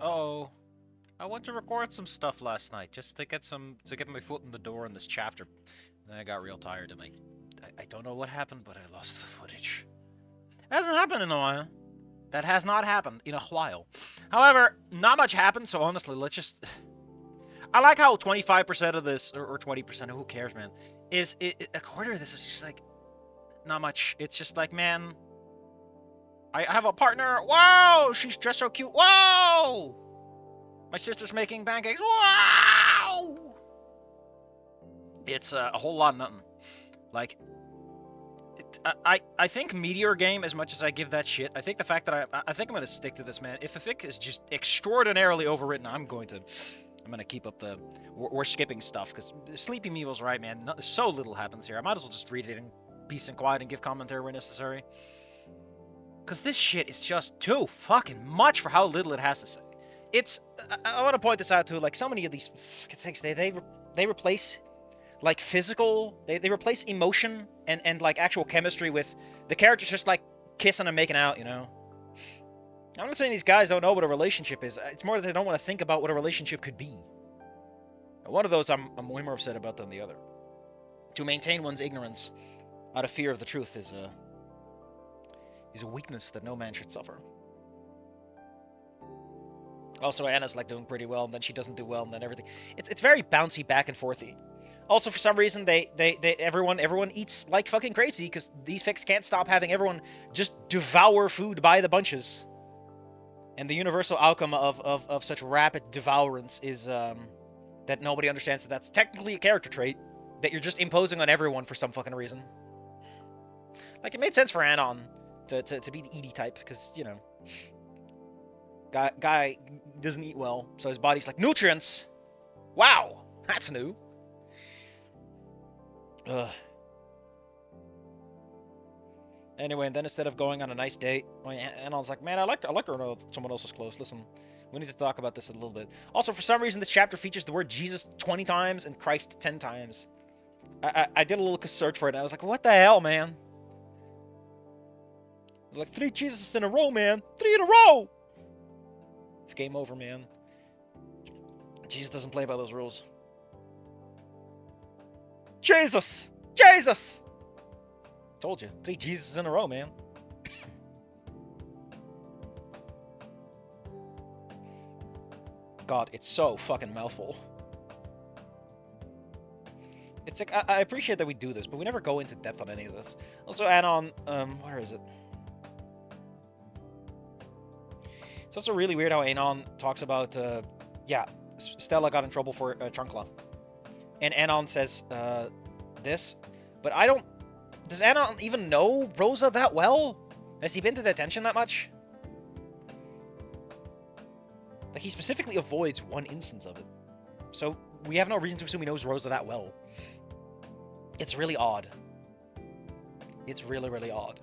Uh-oh. I went to record some stuff last night just to get my foot in the door in this chapter. And then I got real tired and I don't know what happened, but I lost the footage. It hasn't happened in a while. That has not happened in a while. However, not much happened, so honestly, let's just... I like how 25% of this, or 20%, who cares, man, is... a quarter of this is just like, not much. It's just like, man, I have a partner. Wow, she's just so cute. Wow! My sister's making pancakes. Wow! It's a whole lot of nothing. Like, I think Meteor Game, as much as I give that shit, I think the fact that I think I'm gonna stick to this, man. If the fic is just extraordinarily overwritten, I'm gonna keep up the. We're skipping stuff because Sleepy Me was right, man. So little happens here. I might as well just read it in peace and quiet and give commentary where necessary. Because this shit is just too fucking much for how little it has to say. It's. I want to point this out too. Like so many of these things, they replace like physical, they replace emotion and like actual chemistry with the characters just like kissing and making out, you know. I'm not saying these guys don't know what a relationship is. It's more that they don't want to think about what a relationship could be. One of those I'm way more upset about than the other. To maintain one's ignorance out of fear of the truth is a weakness that no man should suffer. Also, Anna's like doing pretty well, and then she doesn't do well, and then everything. It's very bouncy back and forthy. Also, for some reason, everyone eats like fucking crazy because these fics can't stop having everyone just devour food by the bunches. And the universal outcome of such rapid devourance is that nobody understands that that's technically a character trait that you're just imposing on everyone for some fucking reason. Like, it made sense for Anon to be the Edie type because, you know, guy doesn't eat well, so his body's like, nutrients! Wow! That's new. Ugh. Anyway, and then instead of going on a nice date, Anon's like, man, I like her when someone else is close. Listen, we need to talk about this a little bit. Also, for some reason, this chapter features the word Jesus 20 times and Christ 10 times. I did a little search for it, and I was like, what the hell, man? Like, 3 Jesus in a row, man. 3 in a row! It's game over, man. Jesus doesn't play by those rules. Jesus! Jesus! Told you. 3 Jesus in a row, man. God, it's so fucking mouthful. It's like, I appreciate that we do this, but we never go into depth on any of this. Also, Anon, where is it? It's also really weird how Anon talks about, yeah, Stella got in trouble for Trunkla. And Anon says, this, but I don't... Does Anon even know Rosa that well? Has he been to detention that much? Like, he specifically avoids one instance of it. So, we have no reason to assume he knows Rosa that well. It's really odd. It's really, really odd.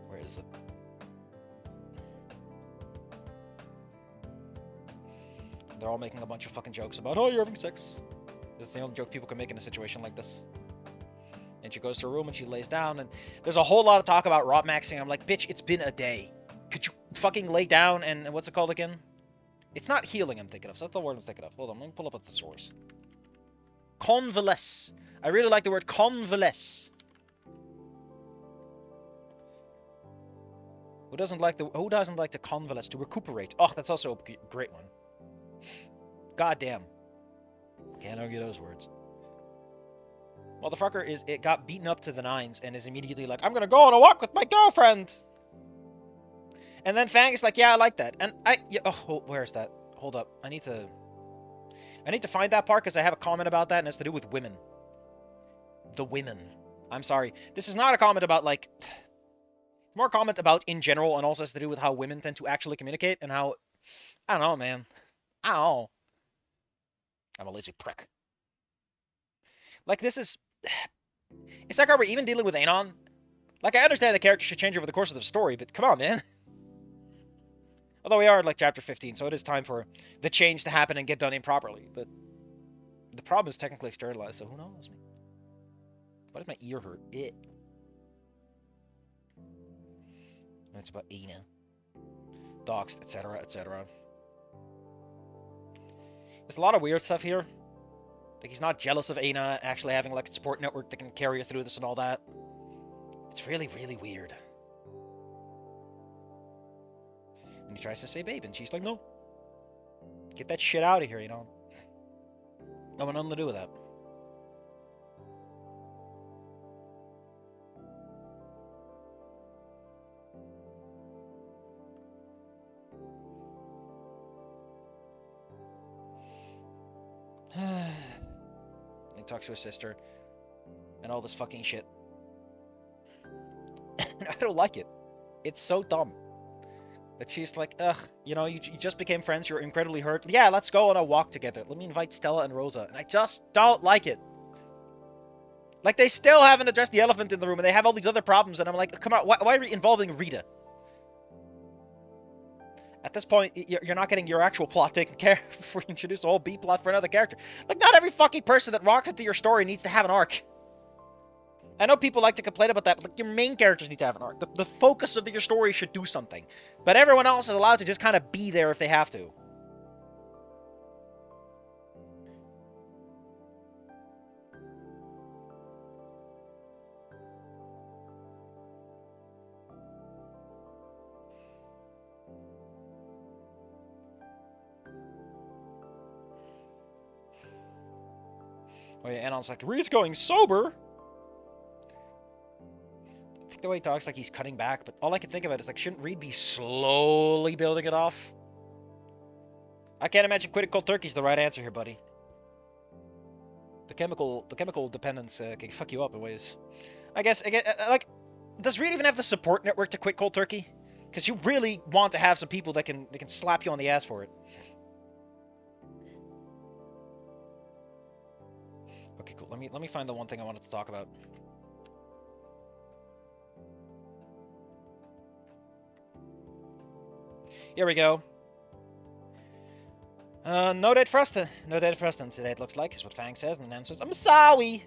Where is it? They're all making a bunch of fucking jokes about, oh, you're having sex. It's the only joke people can make in a situation like this. And she goes to her room and she lays down, and there's a whole lot of talk about Rob maxing. I'm like, bitch, it's been a day. Could you fucking lay down and what's it called again? It's not healing I'm thinking of. So that's the word I'm thinking of. Hold on, let me pull up at the source. Convalesce. I really like the word convalesce. Who doesn't like to convalesce, to recuperate? Oh, that's also a great one. God damn. Can't argue those words. Motherfucker it got beaten up to the nines and is immediately like, I'm gonna go on a walk with my girlfriend. And then Fang is like, yeah, I like that. And where's that? Hold up. I need to find that part because I have a comment about that and it's to do with women. The women. I'm sorry. This is not a comment about, like... more a comment about in general and also has to do with how women tend to actually communicate and how... I don't know, man. I don't know. I'm a lazy prick. Like, this is... It's like, are we even dealing with Anon? Like, I understand the character should change over the course of the story, but come on, man. Although we are at, like, chapter 15, so it is time for the change to happen and get done improperly. But the problem is technically externalized, so who knows, man? Why does my ear hurt? That's about Ina. doxed, etc., etc. There's a lot of weird stuff here. Like, he's not jealous of Aina actually having, like, a support network that can carry her through this and all that. It's really, really weird. And he tries to say babe, and she's like, no. Get that shit out of here, you know? I want nothing to do with that. He talks to his sister and all this fucking shit. I don't like it. It's so dumb. But she's like, ugh, you know, you just became friends, you're incredibly hurt. Yeah, let's go on a walk together. Let me invite Stella and Rosa. And I just don't like it. Like, they still haven't addressed the elephant in the room, and they have all these other problems, and I'm like, come on, why are we involving Rita? At this point, you're not getting your actual plot taken care of before you introduce a whole B-plot for another character. Like, not every fucking person that rocks into your story needs to have an arc. I know people like to complain about that, but like, your main characters need to have an arc. The focus of your story should do something. But everyone else is allowed to just kind of be there if they have to. Oh yeah, Anon's like, Reed's going sober! I think the way he talks, like he's cutting back, but all I can think about is like, shouldn't Reed be slowly building it off? I can't imagine quitting cold turkey's the right answer here, buddy. The chemical dependence can fuck you up in ways. I guess, like, does Reed even have the support network to quit cold turkey? Because you really want to have some people that can slap you on the ass for it. Okay, cool. Let me find the one thing I wanted to talk about. Here we go. No dead Froston. No dead Froston today, it looks like, is what Fang says, and then says, I'm sorry!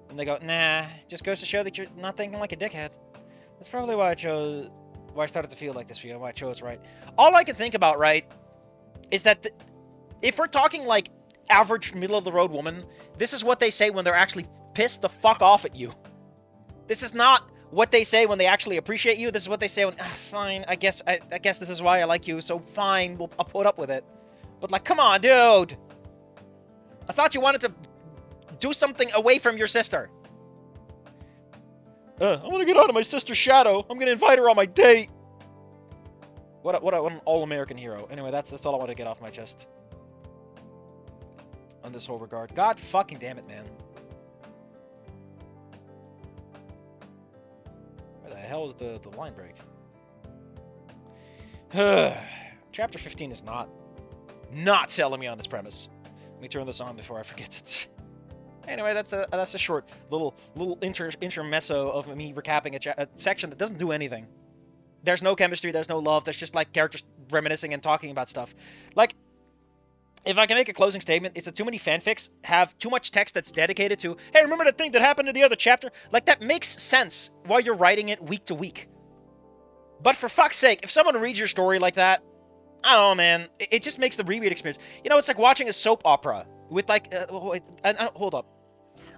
And they go, nah, just goes to show that you're not thinking like a dickhead. That's probably why I started to feel like this for you, why I chose right. All I can think about, right, is that if we're talking, like, average middle-of-the-road woman, this is what they say when they're actually pissed the fuck off at you. This is not what they say when they actually appreciate you. This is what they say when, fine, I guess this is why I like you, so fine, I'll put up with it. But, like, come on, dude! I thought you wanted to do something away from your sister. I want to get out of my sister's shadow. I'm going to invite her on my date. What an all-American hero. Anyway, that's all I want to get off my chest on this whole regard. God fucking damn it, man. Where the hell is the line break? Chapter 15 is not selling me on this premise. Let me turn this on before I forget it. Anyway, that's a short little intermezzo of me recapping a section that doesn't do anything. There's no chemistry, there's no love, there's just like characters reminiscing and talking about stuff. Like, if I can make a closing statement, it's that too many fanfics have too much text that's dedicated to, hey, remember that thing that happened in the other chapter? Like, that makes sense while you're writing it week to week. But for fuck's sake, if someone reads your story like that, I don't know, man. It just makes the reread experience. You know, it's like watching a soap opera with, like, hold up.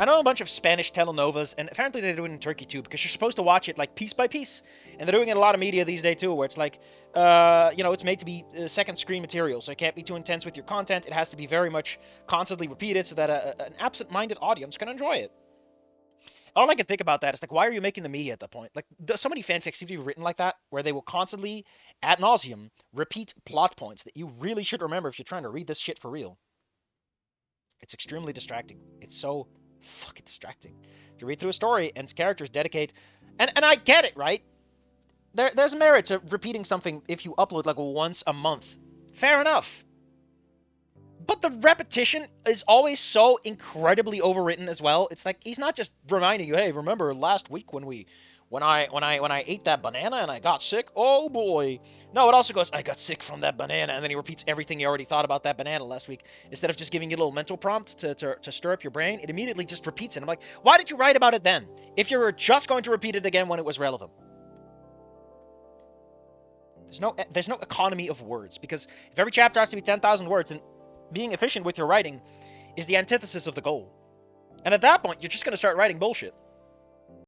I know a bunch of Spanish telenovas, and apparently they do it in Turkey too, because you're supposed to watch it, like, piece by piece. And they're doing it in a lot of media these days too, where it's like, you know, it's made to be second screen material, so it can't be too intense with your content. It has to be very much constantly repeated so that an absent-minded audience can enjoy it. All I can think about that is, like, why are you making the media at that point? Like, so many fanfics seem to be written like that, where they will constantly, ad nauseum, repeat plot points that you really should remember if you're trying to read this shit for real. It's extremely distracting. It's so fucking distracting to read through a story and its characters dedicate, and I get it, right? There's merit to repeating something if you upload like once a month. Fair enough. But the repetition is always so incredibly overwritten as well. It's like he's not just reminding you, hey, remember last week when I ate that banana and I got sick? Oh boy. No, it also goes, I got sick from that banana, and then he repeats everything you already thought about that banana last week. Instead of just giving you a little mental prompt to stir up your brain, it immediately just repeats it. I'm like, why did you write about it then? If you were just going to repeat it again when it was relevant. There's no economy of words, because if every chapter has to be 10,000 words, then being efficient with your writing is the antithesis of the goal. And at that point, you're just going to start writing bullshit.